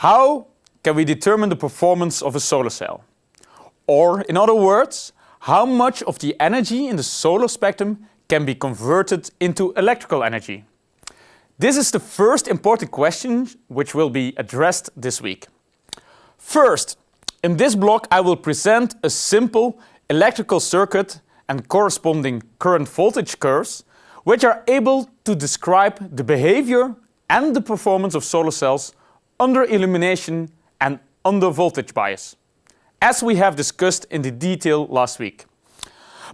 How can we determine the performance of a solar cell? Or, in other words, how much of the energy in the solar spectrum can be converted into electrical energy? This is the first important question which will be addressed this week. First, in this block I will present a simple electrical circuit and corresponding current voltage curves which are able to describe the behavior and the performance of solar cells under illumination and under voltage bias, as we have discussed in the detail last week.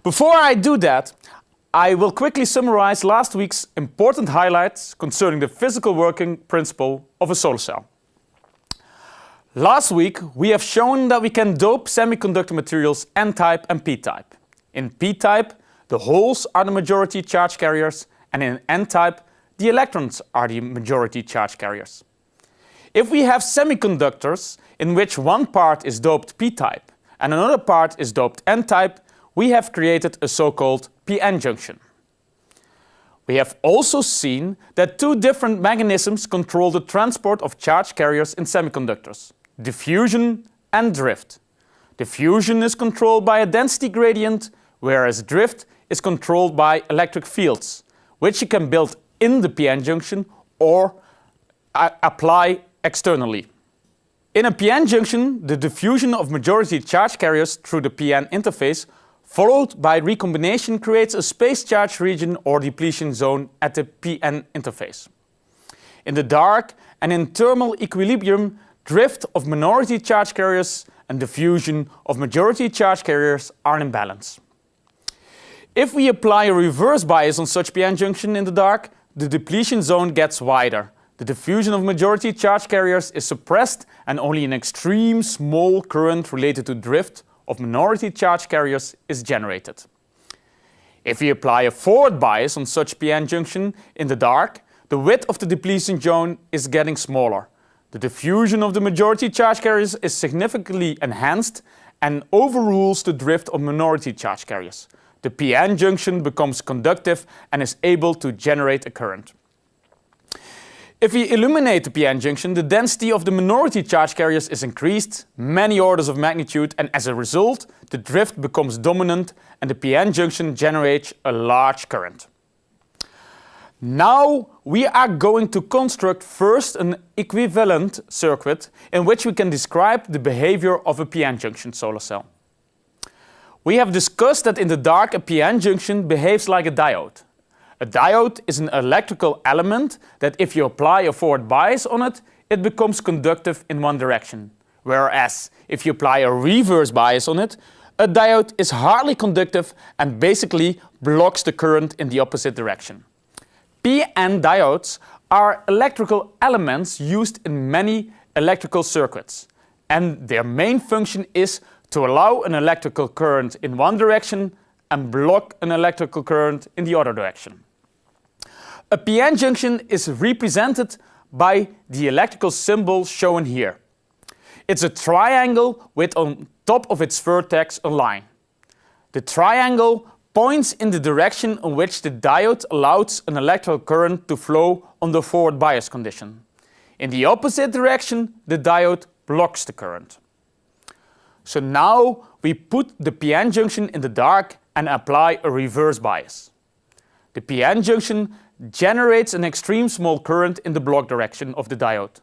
Before I do that, I will quickly summarize last week's important highlights concerning the physical working principle of a solar cell. Last week we have shown that we can dope semiconductor materials N-type and P-type. In P-type, the holes are the majority charge carriers, and in N-type, the electrons are the majority charge carriers. If we have semiconductors in which one part is doped P-type and another part is doped N-type, we have created a so-called p-n junction. We have also seen that two different mechanisms control the transport of charge carriers in semiconductors: diffusion and drift. Diffusion is controlled by a density gradient, whereas drift is controlled by electric fields, which you can build in the p-n junction or apply externally. In a p-n junction, the diffusion of majority charge carriers through the p-n interface followed by recombination creates a space charge region or depletion zone at the p-n interface. In the dark and in thermal equilibrium, drift of minority charge carriers and diffusion of majority charge carriers are in balance. If we apply a reverse bias on such p-n junction in the dark, the depletion zone gets wider. The diffusion of majority charge carriers is suppressed and only an extreme small current related to drift of minority charge carriers is generated. If we apply a forward bias on such p-n junction in the dark, the width of the depletion zone is getting smaller. The diffusion of the majority charge carriers is significantly enhanced and overrules the drift of minority charge carriers. The p-n junction becomes conductive and is able to generate a current. If we illuminate the p-n junction, the density of the minority charge carriers is increased many orders of magnitude, and as a result, the drift becomes dominant and the p-n junction generates a large current. Now we are going to construct first an equivalent circuit in which we can describe the behavior of a p-n junction solar cell. We have discussed that in the dark a p-n junction behaves like a diode. A diode is an electrical element that if you apply a forward bias on it, it becomes conductive in one direction. Whereas if you apply a reverse bias on it, a diode is hardly conductive and basically blocks the current in the opposite direction. p-n diodes are electrical elements used in many electrical circuits, and their main function is to allow an electrical current in one direction and block an electrical current in the other direction. A p-n junction is represented by the electrical symbol shown here. It's a triangle with on top of its vertex a line. The triangle points in the direction in which the diode allows an electrical current to flow under forward bias condition. In the opposite direction, the diode blocks the current. So now we put the p-n junction in the dark and apply a reverse bias. The p-n junction generates an extreme small current in the block direction of the diode.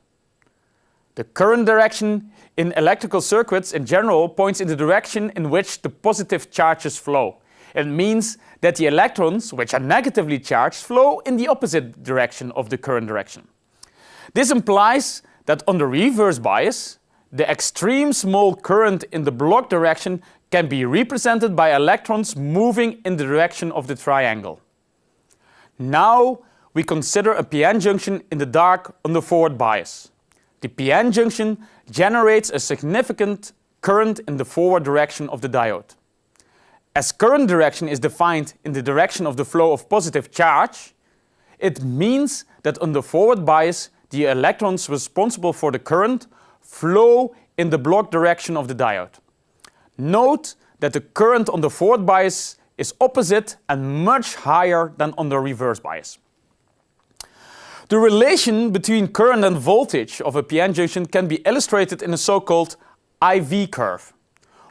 The current direction in electrical circuits in general points in the direction in which the positive charges flow. It means that the electrons, which are negatively charged, flow in the opposite direction of the current direction. This implies that under reverse bias, the extreme small current in the block direction can be represented by electrons moving in the direction of the triangle. Now we consider a p-n junction in the dark under forward bias. The p-n junction generates a significant current in the forward direction of the diode. As current direction is defined in the direction of the flow of positive charge, it means that under forward bias the electrons responsible for the current flow in the block direction of the diode. Note that the current on the forward bias is opposite and much higher than on the reverse bias. The relation between current and voltage of a PN junction can be illustrated in a so-called IV curve.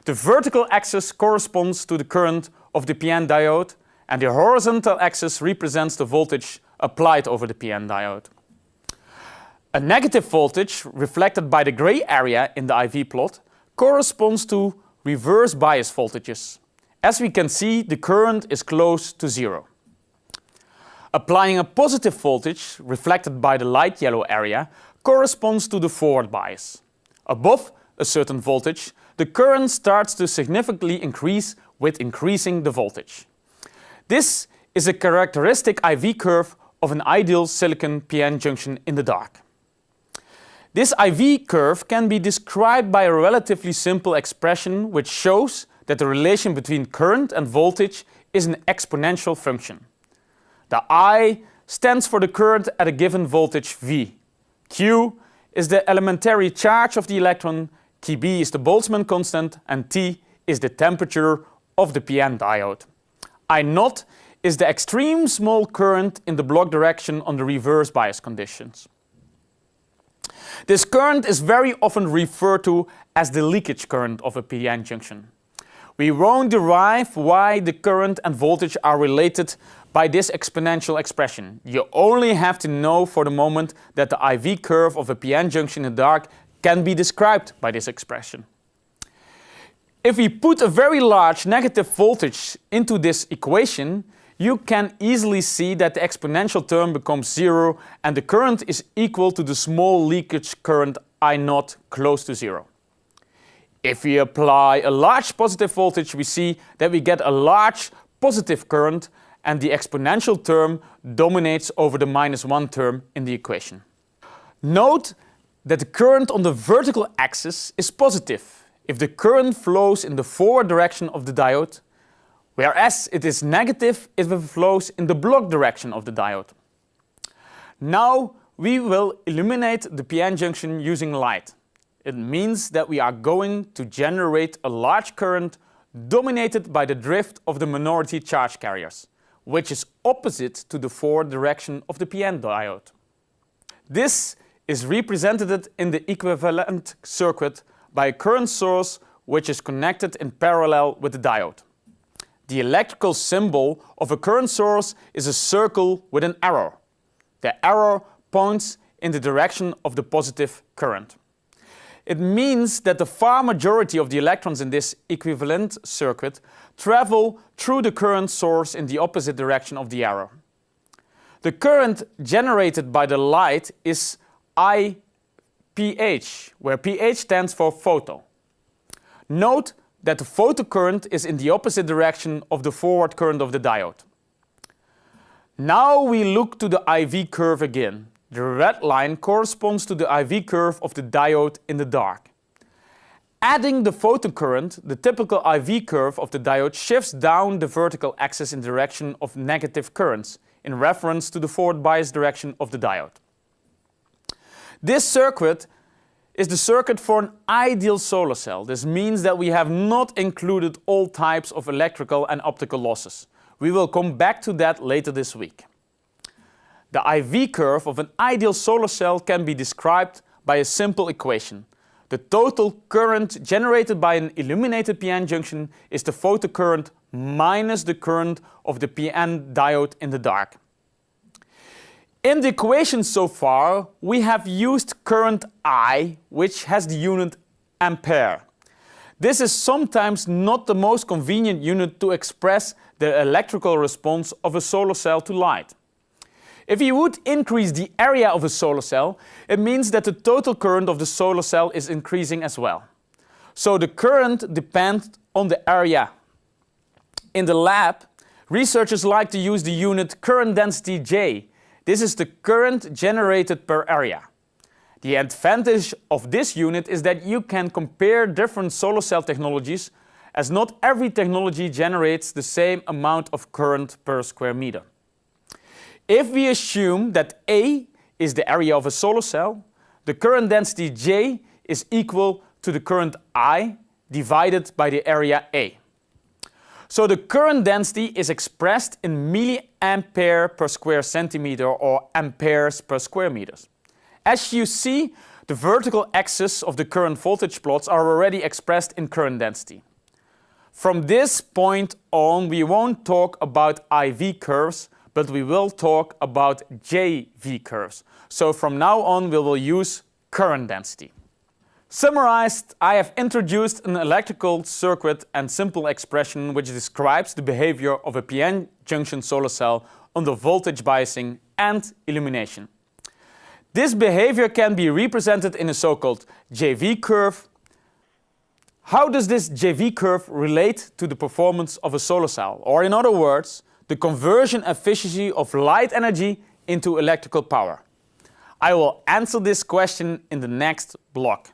The vertical axis corresponds to the current of the PN diode, and the horizontal axis represents the voltage applied over the PN diode. A negative voltage, reflected by the gray area in the IV plot, corresponds to reverse bias voltages. As we can see, the current is close to zero. Applying a positive voltage, reflected by the light yellow area, corresponds to the forward bias. Above a certain voltage, the current starts to significantly increase with increasing the voltage. This is a characteristic IV curve of an ideal silicon PN junction in the dark. This IV curve can be described by a relatively simple expression which shows that the relation between current and voltage is an exponential function. The I stands for the current at a given voltage V. Q is the elementary charge of the electron, Kb is the Boltzmann constant, and T is the temperature of the PN diode. I0 is the extreme small current in the block direction under reverse bias conditions. This current is very often referred to as the leakage current of a PN junction. We won't derive why the current and voltage are related by this exponential expression. You only have to know for the moment that the IV curve of a PN junction in the dark can be described by this expression. If we put a very large negative voltage into this equation, you can easily see that the exponential term becomes zero and the current is equal to the small leakage current I0 close to zero. If we apply a large positive voltage, we see that we get a large positive current and the exponential term dominates over the -1 term in the equation. Note that the current on the vertical axis is positive if the current flows in the forward direction of the diode, whereas it is negative if it flows in the block direction of the diode. Now we will illuminate the PN junction using light. It means that we are going to generate a large current dominated by the drift of the minority charge carriers, which is opposite to the forward direction of the PN diode. This is represented in the equivalent circuit by a current source which is connected in parallel with the diode. The electrical symbol of a current source is a circle with an arrow. The arrow points in the direction of the positive current. It means that the far majority of the electrons in this equivalent circuit travel through the current source in the opposite direction of the arrow. The current generated by the light is IPH, where pH stands for photo. Note that the photocurrent is in the opposite direction of the forward current of the diode. Now we look to the IV curve again. The red line corresponds to the IV curve of the diode in the dark. Adding the photocurrent, the typical IV curve of the diode shifts down the vertical axis in the direction of negative currents in reference to the forward bias direction of the diode. This circuit is the circuit for an ideal solar cell. This means that we have not included all types of electrical and optical losses. We will come back to that later this week. The IV curve of an ideal solar cell can be described by a simple equation. The total current generated by an illuminated PN junction is the photocurrent minus the current of the PN diode in the dark. In the equation so far, we have used current I, which has the unit ampere. This is sometimes not the most convenient unit to express the electrical response of a solar cell to light. If you would increase the area of a solar cell, it means that the total current of the solar cell is increasing as well. So the current depends on the area. In the lab, researchers like to use the unit current density J. This is the current generated per area. The advantage of this unit is that you can compare different solar cell technologies, as not every technology generates the same amount of current per square meter. If we assume that A is the area of a solar cell, the current density J is equal to the current I divided by the area A. So the current density is expressed in milliampere per square centimeter or amperes per square meters. As you see, the vertical axis of the current voltage plots are already expressed in current density. From this point on, we won't talk about IV curves, but we will talk about JV curves. So from now on, we will use current density. Summarized, I have introduced an electrical circuit and simple expression which describes the behavior of a PN junction solar cell under voltage biasing and illumination. This behavior can be represented in a so-called JV curve. How does this JV curve relate to the performance of a solar cell? Or in other words, the conversion efficiency of light energy into electrical power? I will answer this question in the next block.